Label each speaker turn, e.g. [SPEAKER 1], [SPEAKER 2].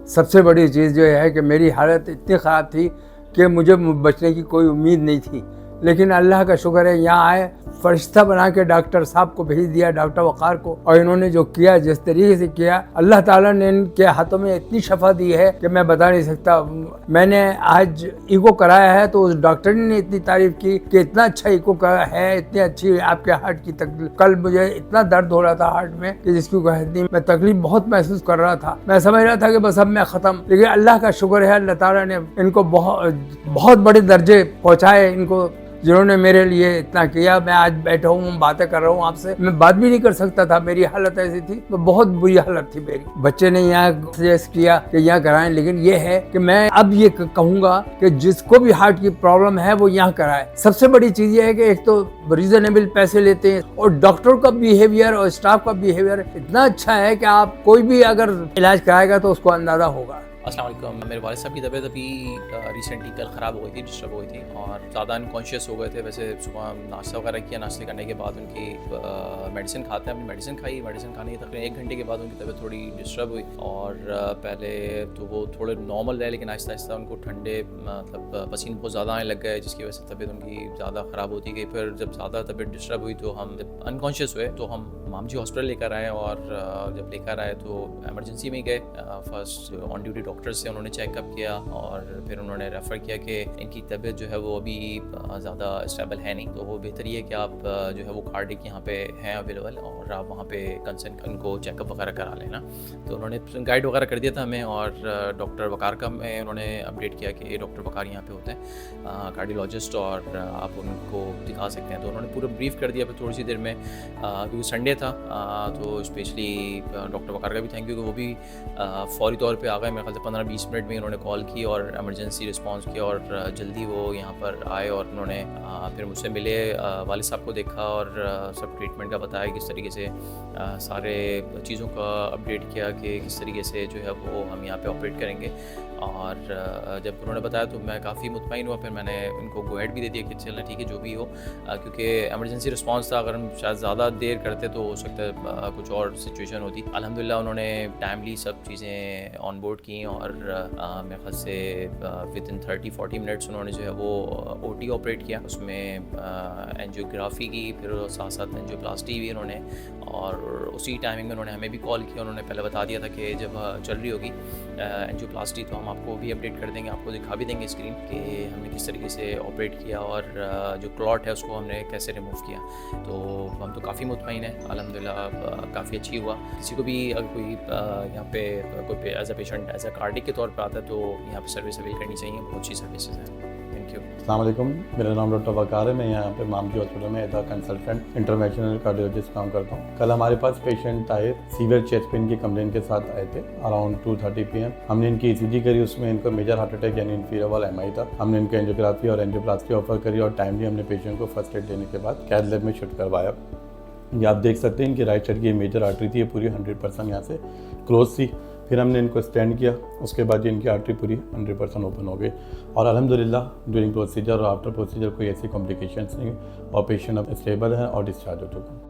[SPEAKER 1] सबसे बड़ी चीज़ जो है कि मेरी हालत इतनी ख़राब थी कि मुझे बचने की कोई उम्मीद नहीं थी, लेकिन अल्लाह का शुक्र है यहाँ आए, फरिश्ता बना के डॉक्टर साहब को भेज दिया, डॉक्टर वक़ार को, और इन्होंने जो किया, जिस तरीके से किया, अल्लाह ताला ने इनके हाथों में इतनी शफा दी है कि मैं बता नहीं सकता। मैंने आज ईको कराया है तो उस डॉक्टर ने इतनी तारीफ़ की कि इतना अच्छा ईको है, इतनी अच्छी आपके हार्ट की तकलीफ। कल मुझे इतना दर्द हो रहा था हार्ट में कि जिसकी कोई हद नहीं, मैं तकलीफ बहुत महसूस कर रहा था। मैं समझ रहा था कि बस अब मैं ख़त्म, लेकिन अल्लाह का शुक्र है, अल्लाह ताला ने इनको बहुत बड़े दर्जे पहुँचाए, इनको जिन्होंने मेरे लिए इतना किया। मैं आज बैठा हूँ, बातें कर रहा हूँ आपसे, मैं बात भी नहीं कर सकता था, मेरी हालत ऐसी थी, तो बहुत बुरी हालत थी मेरी। बच्चे ने यहाँ सजेस्ट किया कि यहाँ कराएं, लेकिन ये है कि मैं अब ये कहूँगा कि जिसको भी हार्ट की प्रॉब्लम है वो यहाँ कराए। सबसे बड़ी चीज़ ये है कि एक तो रीजनेबल पैसे लेते हैं, और डॉक्टर का बिहेवियर और स्टाफ का बिहेवियर इतना अच्छा है कि आप कोई भी अगर इलाज कराएगा तो उसको अंदाज़ा होगा।
[SPEAKER 2] अस्सलाम वालेकुम। मेरे वालिद साहब की तबीयत अभी रिसेंटली कल ख़राब हो गई थी, डिस्टर्ब हो गई थी और ज़्यादा अनकॉन्शियस हो गए थे। वैसे सुबह नाश्ता वगैरह किया, नाश्ते करने के बाद उनकी मेडिसिन खाते हैं, अपनी मेडिसिन खाई। मेडिसिन खाने के तकरीबन 1 घंटे के बाद उनकी तबीयत थोड़ी डिस्टर्ब हुई, और पहले तो वो थोड़े नॉर्मल रहे, लेकिन आहिस्ता आहिस्ता उनको ठंडे मतलब पसीने बहुत ज़्यादा आने लग गए, जिसकी वजह से तबीयत उनकी ज़्यादा ख़राब होती गई। फिर जब ज़्यादा तबीयत डिस्टर्ब हुई तो हम जब अनकॉन्शियस हुए तो हम मामजी हॉस्पिटल लेकर आए, और जब लेकर आए तो एमरजेंसी में गए। फर्स्ट ऑन ड्यूटी डॉक्टर से उन्होंने चेकअप किया, और फिर उन्होंने रेफ़र किया कि इनकी तबीयत जो है वो अभी ज़्यादा स्टेबल है नहीं, तो वो बेहतर ये है कि आप जो है वो कार्डिक यहाँ पे हैं अवेलेबल, और आप वहाँ पे कंसर्न उनको चेकअप वगैरह करा लेना। तो उन्होंने गाइड वगैरह कर दिया था हमें, और डॉक्टर वकार का में उन्होंने अपडेट किया कि डॉक्टर वकार यहाँ पे होते हैं कार्डियोलॉजिस्ट, और आप उनको दिखा सकते हैं। तो उन्होंने पूरा ब्रीफ कर दिया फिर थोड़ी सी देर में, क्योंकि संडे था, तो स्पेशली डॉक्टर वकार का भी थैंक यू कि वो भी फौरी तौर पे आ गए। मेरे ख्याल से 15-20 मिनट में उन्होंने कॉल की और इमरजेंसी रिस्पांस किया, और जल्दी वो यहाँ पर आए, और उन्होंने फिर मुझसे मिले, वालिद साहब को देखा, और सब ट्रीटमेंट का बताया, किस तरीके से सारे चीज़ों का अपडेट किया कि किस तरीके से जो है वो हम यहाँ पे ऑपरेट करेंगे। और जब उन्होंने बताया तो मैं काफ़ी मुतमईन हुआ। फिर मैंने उनको गो हेड भी दे दिया कि चलना ठीक है जो भी हो, क्योंकि एमरजेंसी रिस्पांस था, अगर हम शायद ज़्यादा देर करते तो हो सकता है कुछ और सिचुएशन होती। अल्हम्दुलिल्लाह उन्होंने टाइमली सब चीज़ें ऑन बोर्ड की, और मेरे ख्याल से विद इन 30-40 मिनट्स उन्होंने जो है वो OT ऑपरेट किया। उसमें एंजियोग्राफी की, फिर साथ साथ एंजियोप्लास्टी भी उन्होंने, और उसी टाइमिंग में उन्होंने हमें भी कॉल किया। उन्होंने पहले बता दिया था कि जब चल रही होगी एंजियोप्लास्टी तो हम आपको भी अपडेट कर देंगे, आपको दिखा भी देंगे स्क्रीन कि हमने किस तरीके से ऑपरेट किया, और जो क्लॉट है उसको हमने कैसे रिमूव किया। तो हम तो काफ़ी मुतमईन हैं, अल्हम्दुलिल्लाह काफ़ी अच्छी हुआ। किसी को भी अगर कोई यहाँ पे कोई as a patient as a cardiac के तौर पर आता है तो यहाँ पे सर्विस अवेल करनी चाहिए, बहुत अच्छी सर्विसेज हैं। Thank you.
[SPEAKER 3] अस्सलाम वालेकुम, मेरा नाम डॉक्टर वकार है। मैं यहाँ पे मामजी हॉस्पिटल में as a consultant interventional cardiologist काम करता हूँ। कल हमारे पास पेशेंट आए, सीवियर चेस्ट पेन की कंप्लेन के साथ आए थे अराउंड 2:30 PM। हमने इनकी ECG करी, उसमें इनको मेजर हार्ट अटैक यानी इंफीरियर वाला MI था। हमने इनको एंजियोग्राफी और एंजियोप्लास्टी ऑफर करी, और टाइमली हमने पेशेंट को फर्स्ट एड देने के बाद कैथ लैब में शिफ्ट करवाया। ये आप देख सकते हैं इनकी राइट साइड की मेजर आर्टरी थी, ये पूरी 100% यहाँ से क्लोज थी। फिर हमने इनको स्टेंड किया, उसके बाद ये इनकी आर्टरी पूरी 100% ओपन हो गई, और अल्हम्दुलिल्लाह ड्यूरिंग प्रोसीजर और आफ्टर प्रोसीजर कोई ऐसी कॉम्प्लिकेशंस नहीं, और पेशेंट अब स्टेबल है और डिस्चार्ज हो चुका है।